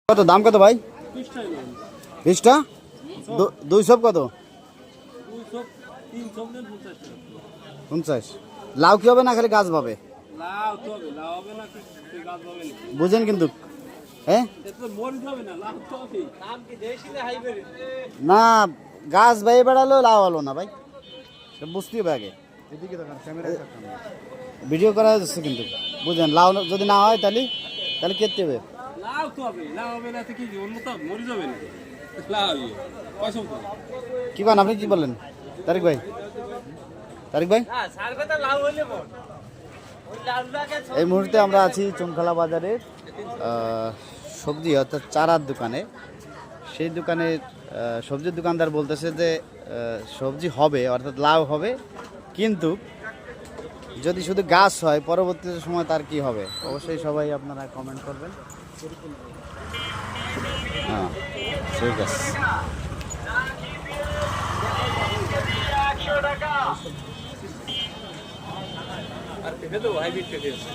কত দাম কত ভাই? 20টা 200 কত? 50। লাউ কি হবে না খালি গাছ পাবে? বুঝেন কিন্তু হ্যাঁ না গাছ ভাই বেড়ালো লাউ হলো না ভাই, বুঝতে হবে আগে। ভিডিও করা যাচ্ছে কিন্তু বুঝেন, লাউ যদি না হয় তাহলে তাহলে কেটে হবে। কি করেন আপনি, কি বলেন তারিক ভাই? তারিক ভাই, এই মুহূর্তে আমরা আছি চুনখালা বাজারের সবজি অর্থাৎ চারার দোকানে। সেই দোকানে সবজির দোকানদার বলতেছে যে সবজি হবে অর্থাৎ লাউ হবে, কিন্তু যদি শুধু গাছ হয় পরবর্তী সময় তার কি হবে অবশ্যই সবাই আপনারা কমেন্ট করবেন। হ্যাঁ ঠিক আছে। আর পেঁপে তো হাইব্রিড পেঁপে আছে।